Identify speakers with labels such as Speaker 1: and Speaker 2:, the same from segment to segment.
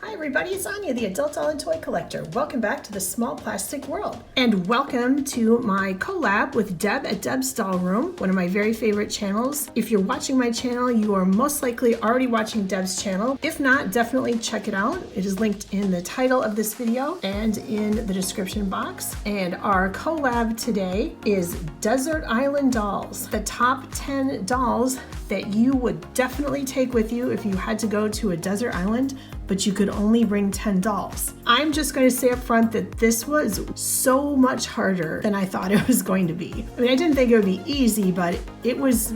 Speaker 1: Hi everybody, it's Anya, the Adult Doll and Toy Collector. Welcome back to the Small Plastic World. And welcome to my collab with Deb at Deb's Doll Room, one of my very favorite channels. If you're watching my channel, you are most likely already watching Deb's channel. If not, definitely check it out. It is linked in the title of this video and in the description box. And our collab today is Desert Island Dolls, the top 10 dolls that you would definitely take with you if you had to go to a desert island, but you could only bring 10 dolls. I'm just going to say up front that this was so much harder than I thought it was going to be. I mean, I didn't think it would be easy, but it was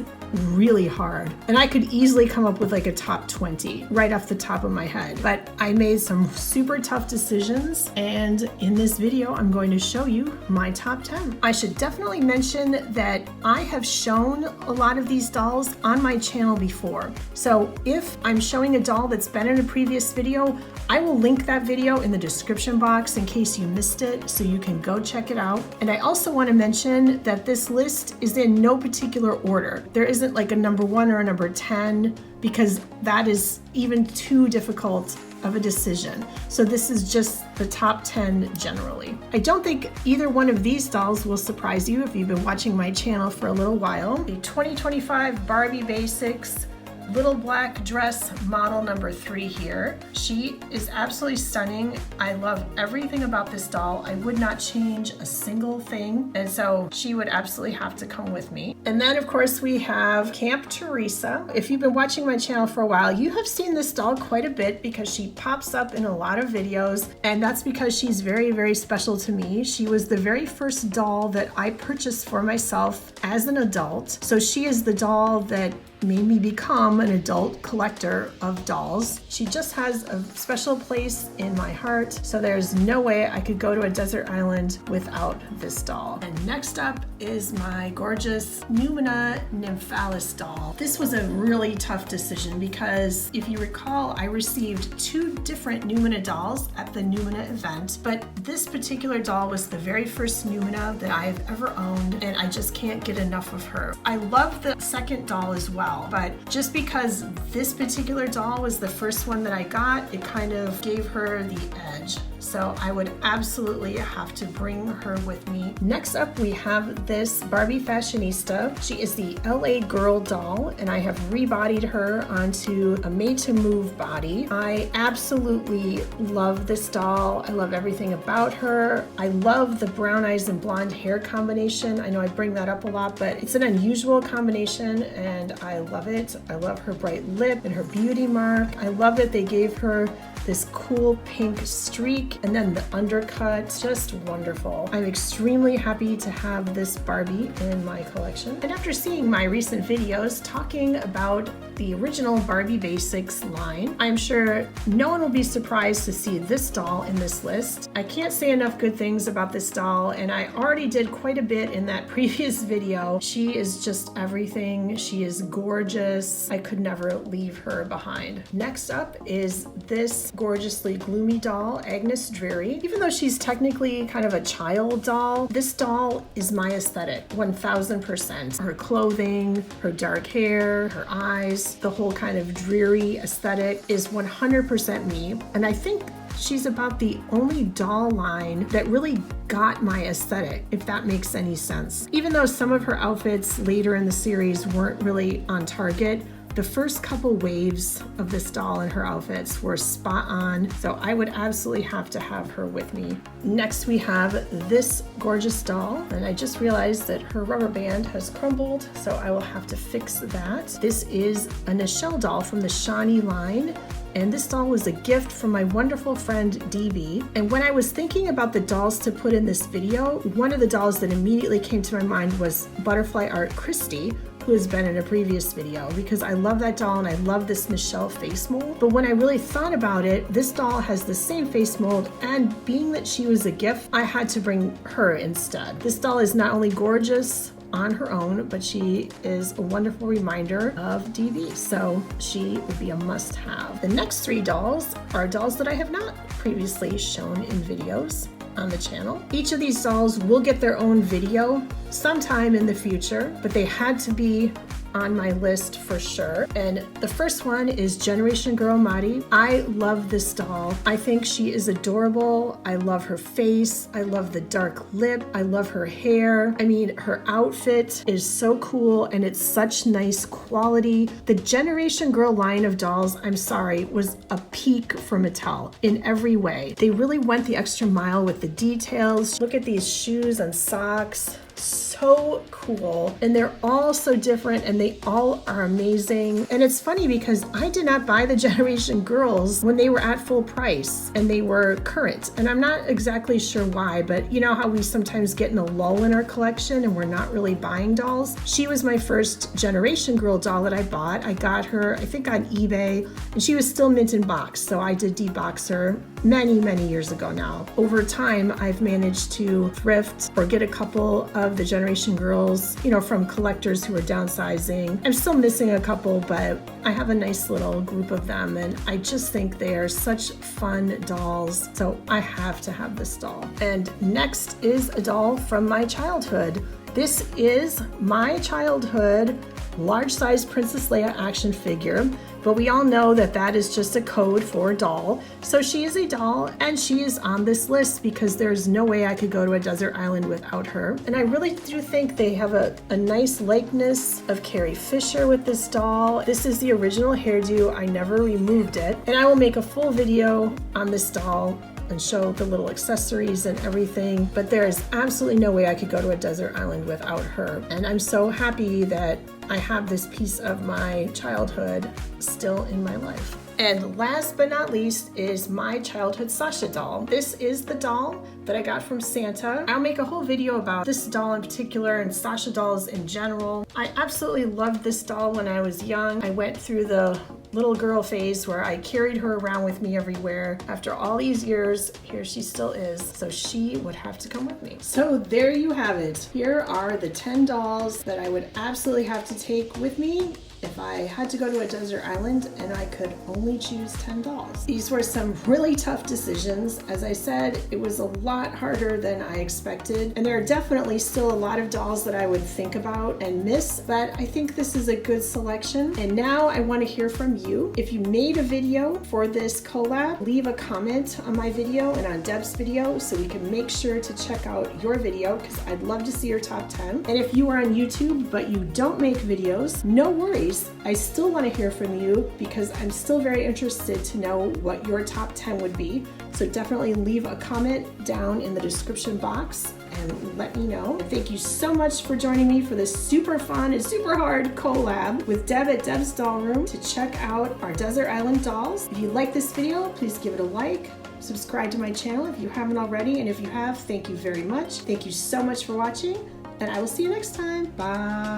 Speaker 1: really hard. And I could easily come up with like a top 20 right off the top of my head. But I made some super tough decisions, and in this video, I'm going to show you my top 10. I should definitely mention that I have shown a lot of these dolls on my channel before. So if I'm showing a doll that's been in a previous video, I will link that video in the description box in case you missed it, so you can go check it out. And I also want to mention that this list is in no particular order. There isn't like a number 1 or a number 10, because that is even too difficult of a decision. So this is just the top 10 generally. I don't think either one of these dolls will surprise you if you've been watching my channel for a little while. The 2025 Barbie Basics little black dress model number 3 here. She is absolutely stunning. I love everything about this doll. I would not change a single thing, and so she would absolutely have to come with me. And then of course we have Camp Teresa. If you've been watching my channel for a while, you have seen this doll quite a bit because she pops up in a lot of videos, and that's because she's very, very special to me. She was the very first doll that I purchased for myself as an adult. So she is the doll that made me become an adult collector of dolls. She just has a special place in my heart, so there's no way I could go to a desert island without this doll. And next up is my gorgeous Numina Nymphalis doll. This was a really tough decision because if you recall, I received 2 different Numina dolls at the Numina event, but this particular doll was the very first Numina that I've ever owned, and I just can't get enough of her. I love the second doll as well, but just because this particular doll was the first one that I got, it kind of gave her the edge. So I would absolutely have to bring her with me. Next up, we have this Barbie Fashionista. She is the LA Girl doll, and I have rebodied her onto a made-to-move body. I absolutely love this doll. I love everything about her. I love the brown eyes and blonde hair combination. I know I bring that up a lot, but it's an unusual combination, and I love it. I love her bright lip and her beauty mark. I love that they gave her this cool pink streak, and then the undercut, just wonderful. I'm extremely happy to have this Barbie in my collection. And after seeing my recent videos talking about the original Barbie Basics line, I'm sure no one will be surprised to see this doll in this list. I can't say enough good things about this doll, and I already did quite a bit in that previous video. She is just everything. She is gorgeous. I could never leave her behind. Next up is this gorgeously gloomy doll, Agnes Dreary. Even though she's technically kind of a child doll, this doll is my aesthetic, 1000%. Her clothing, her dark hair, her eyes, the whole kind of dreary aesthetic is 100% me. And I think she's about the only doll line that really got my aesthetic, if that makes any sense. Even though some of her outfits later in the series weren't really on target, the first couple waves of this doll and her outfits were spot on, so I would absolutely have to have her with me. Next we have this gorgeous doll, and I just realized that her rubber band has crumbled, so I will have to fix that. This is a Nichelle doll from the Shawnee line, and this doll was a gift from my wonderful friend DB. And when I was thinking about the dolls to put in this video, one of the dolls that immediately came to my mind was Butterfly Art Christie, who has been in a previous video, because I love that doll and I love this Nichelle face mold. But when I really thought about it, this doll has the same face mold, and being that she was a gift, I had to bring her instead. This doll is not only gorgeous on her own, but she is a wonderful reminder of DB, so she would be a must-have. The next 3 dolls are dolls that I have not previously shown in videos on the channel. Each of these dolls will get their own video sometime in the future, but they had to be on my list for sure. And the first one is Generation Girl Mari. I love this doll. I think she is adorable. I love her face. I love the dark lip. I love her hair. I mean, her outfit is so cool and it's such nice quality. The Generation Girl line of dolls, I'm sorry, was a peak for Mattel in every way. They really went the extra mile with the details. Look at these shoes and socks. So cool, and they're all so different and they all are amazing. And it's funny because I did not buy the Generation Girls when they were at full price and they were current, and I'm not exactly sure why, but you know how we sometimes get in a lull in our collection and we're not really buying dolls. She was my first Generation Girl doll that I bought. I got her, I think, on eBay, and she was still mint in box, so I did debox her many years ago now. Over time, I've managed to thrift or get a couple of the Generation Girls, you know, from collectors who are downsizing. I'm still missing a couple, but I have a nice little group of them, and I just think they are such fun dolls, so I have to have this doll. And next is a doll from my childhood. This is my childhood large size Princess Leia action figure, but we all know that that is just a code for a doll. So she is a doll and she is on this list because there's no way I could go to a desert island without her. And I really do think they have a nice likeness of Carrie Fisher with this doll. This is the original hairdo. I never removed it. And I will make a full video on this doll and show the little accessories and everything, but there is absolutely no way I could go to a desert island without her. And I'm so happy that I have this piece of my childhood still in my life. And last but not least is my childhood Sasha doll. This is the doll that I got from Santa. I'll make a whole video about this doll in particular and Sasha dolls in general. I absolutely loved this doll when I was young. I went through the little girl phase where I carried her around with me everywhere. After all these years, here she still is, so she would have to come with me. So there you have it. Here are the 10 dolls that I would absolutely have to take with me if I had to go to a desert island and I could only choose 10 dolls. These were some really tough decisions. As I said, it was a lot harder than I expected, and there are definitely still a lot of dolls that I would think about and miss, but I think this is a good selection. And now I want to hear from you. If you made a video for this collab, leave a comment on my video and on Deb's video so we can make sure to check out your video, because I'd love to see your top 10. And if you are on YouTube but you don't make videos, no worries. I still want to hear from you because I'm still very interested to know what your top 10 would be. So definitely leave a comment down in the description box and let me know. And thank you so much for joining me for this super fun and super hard collab with Deb at Deb's Doll Room to check out our desert island dolls. If you like this video, please give it a like. Subscribe to my channel if you haven't already, and if you have, thank you very much. Thank you so much for watching, and I will see you next time. Bye.